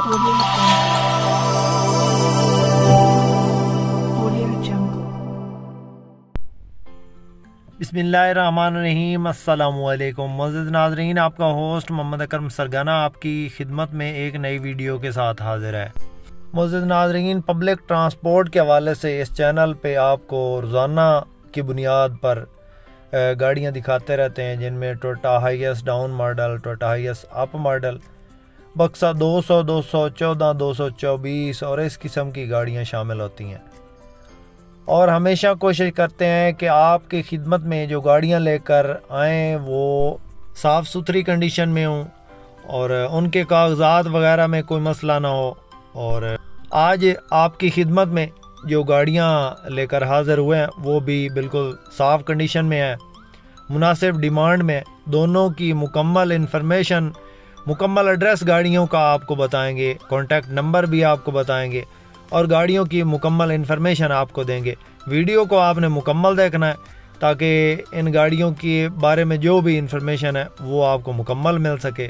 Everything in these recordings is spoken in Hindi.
Audio Jungle. बिस्मिल्लाहिर्रहमानिर्रहीम। अस्सलामुअलैकुम मुअज़्ज़िज़ नाज़रीन, आपका होस्ट मोहम्मद अकरम सरगाना आपकी खिदमत में एक नई वीडियो के साथ हाज़िर है। मुअज़्ज़िज़ नाज़रीन, पब्लिक ट्रांसपोर्ट के हवाले से इस चैनल पे आपको रोज़ाना की बुनियाद पर गाड़ियाँ दिखाते रहते हैं, जिनमें Toyota HiAce down model, Toyota HiAce up model, बक्सा 200, 214, 224 और इस किस्म की गाड़ियाँ शामिल होती हैं। और हमेशा कोशिश करते हैं कि आपकी खिदमत में जो गाड़ियां लेकर आएँ वो साफ़ सुथरी कंडीशन में हों और उनके कागजात वगैरह में कोई मसला ना हो। और आज आपकी खिदमत में जो गाड़ियां लेकर हाज़िर हुए हैं वो भी बिल्कुल साफ़ कंडीशन में है, मुनासिब डिमांड में। दोनों की मुकम्मल इन्फॉर्मेशन, मुकम्मल एड्रेस गाड़ियों का आपको बताएंगे, कॉन्टैक्ट नंबर भी आपको बताएंगे और गाड़ियों की मुकम्मल इन्फॉर्मेशन आपको देंगे। वीडियो को आपने मुकम्मल देखना है ताकि इन गाड़ियों के बारे में जो भी इन्फॉर्मेशन है वो आपको मुकम्मल मिल सके,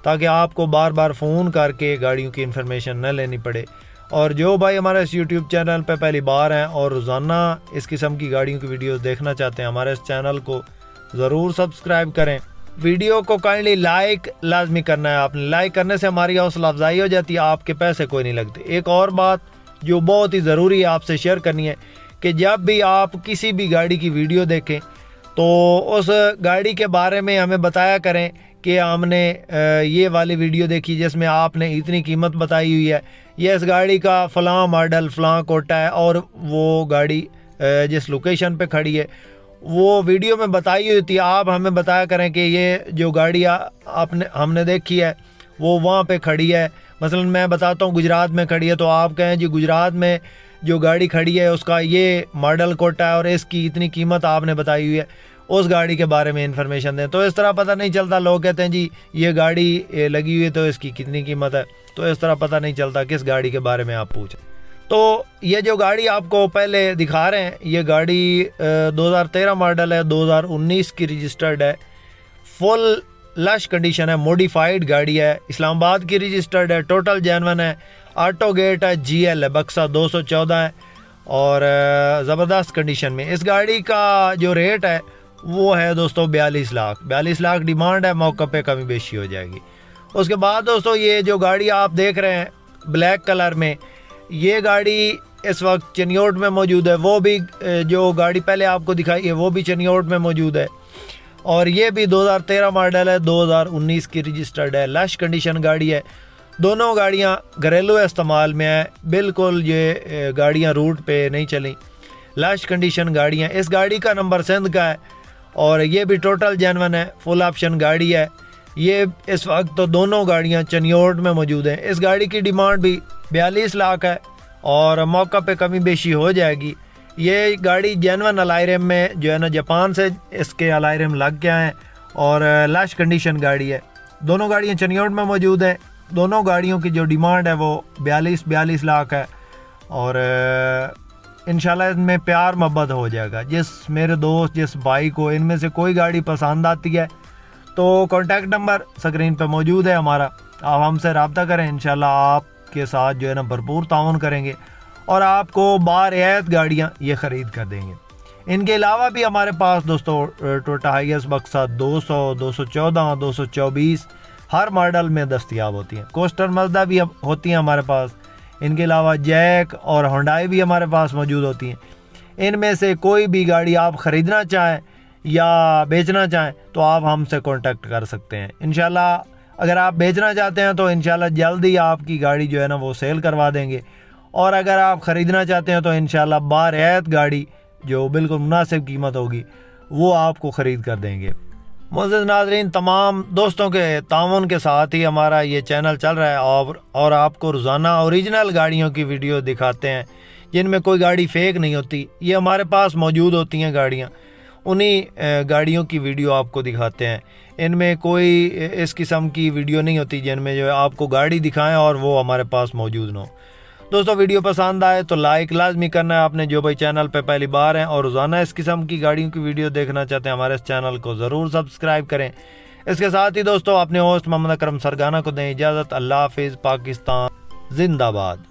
ताकि आपको बार बार फ़ोन करके गाड़ियों की इन्फॉर्मेशन न लेनी पड़े। और जो भाई हमारे इस यूट्यूब चैनल पे पहली बार हैं और रोज़ाना इस किस्म की गाड़ियों की वीडियोस देखना चाहते हैं, हमारे इस चैनल को ज़रूर सब्सक्राइब करें। वीडियो को काइंडली लाइक लाजमी करना है आपने। लाइक करने से हमारी हौसला अफजाई हो जाती है, आपके पैसे कोई नहीं लगते। एक और बात जो बहुत ही ज़रूरी है आपसे शेयर करनी है कि जब भी आप किसी भी गाड़ी की वीडियो देखें तो उस गाड़ी के बारे में हमें बताया करें कि हमने ये वाली वीडियो देखी जिसमें आपने इतनी कीमत बताई हुई है, ये इस गाड़ी का फ़लाँ मॉडल फ़लाँ कोटा है और वो गाड़ी जिस लोकेशन पे खड़ी है वो वीडियो में बताई हुई थी। आप हमें बताया करें कि ये जो गाड़ी हमने देखी है वो वहाँ पे खड़ी है। मसलन मैं बताता हूँ गुजरात में खड़ी है, तो आप कहें जी गुजरात में जो गाड़ी खड़ी है उसका ये मॉडल कोटा है और इसकी इतनी कीमत आपने बताई हुई है, उस गाड़ी के बारे में इंफॉर्मेशन दें। तो इस तरह पता नहीं चलता, लोग कहते हैं जी ये गाड़ी लगी हुई है तो इसकी कितनी कीमत है, तो इस तरह पता नहीं चलता किस गाड़ी के बारे में आप पूछें। तो ये जो गाड़ी आपको पहले दिखा रहे हैं, ये गाड़ी 2013 मॉडल है, 2019 की रजिस्टर्ड है, फुल लश कंडीशन है, मॉडिफाइड गाड़ी है, इस्लामाबाद की रजिस्टर्ड है, टोटल जेन्युइन है, ऑटो गेट है, जीएल है, बक्सा 214 है और ज़बरदस्त कंडीशन में। इस गाड़ी का जो रेट है वो है दोस्तों 42 लाख डिमांड है, मौके पे कमी बेशी हो जाएगी। उसके बाद दोस्तों ये जो गाड़ी आप देख रहे हैं ब्लैक कलर में, ये गाड़ी इस वक्त चिन्योट में मौजूद है। वो भी जो गाड़ी पहले आपको दिखाई है वो भी चिन्योट में मौजूद है और ये भी 2013 मॉडल है, 2019 की रजिस्टर्ड है, लश कंडीशन गाड़ी है। दोनों गाड़ियां घरेलू इस्तेमाल में है, बिल्कुल ये गाड़ियां रूट पे नहीं चली, लश कंडीशन गाड़ियां। इस गाड़ी का नंबर सिंध का है और ये भी टोटल जेन्युइन है, फुल ऑप्शन गाड़ी है। ये इस वक्त तो दोनों गाड़ियां चनियोट में मौजूद हैं। इस गाड़ी की डिमांड भी 42 लाख है और मौका पे कमी बेशी हो जाएगी। ये गाड़ी जेन्युइन अलायरम में जो है ना, जापान से इसके अलायरम लग गया है और लश कंडीशन गाड़ी है। दोनों गाड़ियाँ चनियोट में मौजूद हैं। दोनों गाड़ियों की जो डिमांड है वो 42 लाख है और इंशाल्लाह इसमें प्यार मोहब्बत हो जाएगा। जिस मेरे दोस्त, जिस भाई को इनमें से कोई गाड़ी पसंद आती है तो कॉन्टैक्ट नंबर स्क्रीन पे मौजूद है हमारा, आप हमसे रब्ता करें। इंशाल्लाह आपके साथ जो है ना भरपूर ताउन करेंगे और आपको बारियात गाड़ियाँ ये ख़रीद कर देंगे। इनके अलावा भी हमारे पास दोस्तों टोयोटा हाईएस बक्सा 200, 214, 224 हर मॉडल में दस्तयाब होती हैं। कोस्टर मज़दा भी होती हैं हमारे पास। इनके अलावा जैक और होंडाई भी हमारे पास मौजूद होती हैं। इनमें से कोई भी गाड़ी आप ख़रीदना चाहें या बेचना चाहें तो आप हमसे कांटेक्ट कर सकते हैं। इंशाल्लाह अगर आप बेचना चाहते हैं तो इंशाल्लाह जल्दी आपकी गाड़ी जो है ना वो सेल करवा देंगे और अगर आप ख़रीदना चाहते हैं तो इंशाल्लाह बारियात गाड़ी जो बिल्कुल मुनासिब कीमत होगी वो आपको ख़रीद कर देंगे। मुअज़्ज़िज़ नाज़रीन, तमाम दोस्तों के ताउन के साथ ही हमारा ये चैनल चल रहा है और आपको रोज़ाना ओरिजिनल गाड़ियों की वीडियो दिखाते हैं जिनमें कोई गाड़ी फेक नहीं होती। ये हमारे पास मौजूद होती हैं गाड़ियाँ, उन्हीं गाड़ियों की वीडियो आपको दिखाते हैं। इनमें कोई इस किस्म की वीडियो नहीं होती जिनमें जो है आपको गाड़ी दिखाएं और वो हमारे पास मौजूद ना हो। दोस्तों वीडियो पसंद आए तो लाइक लाजमी करना है आपने। जो भाई चैनल पे पहली बार हैं और रोज़ाना इस किस्म की गाड़ियों की वीडियो देखना चाहते हैं, हमारे इस चैनल को ज़रूर सब्सक्राइब करें। इसके साथ ही दोस्तों अपने होस्ट मोहम्मद अकरम सरगाना को दें इजाज़त। अल्लाह हाफिज़। पाकिस्तान जिंदाबाद।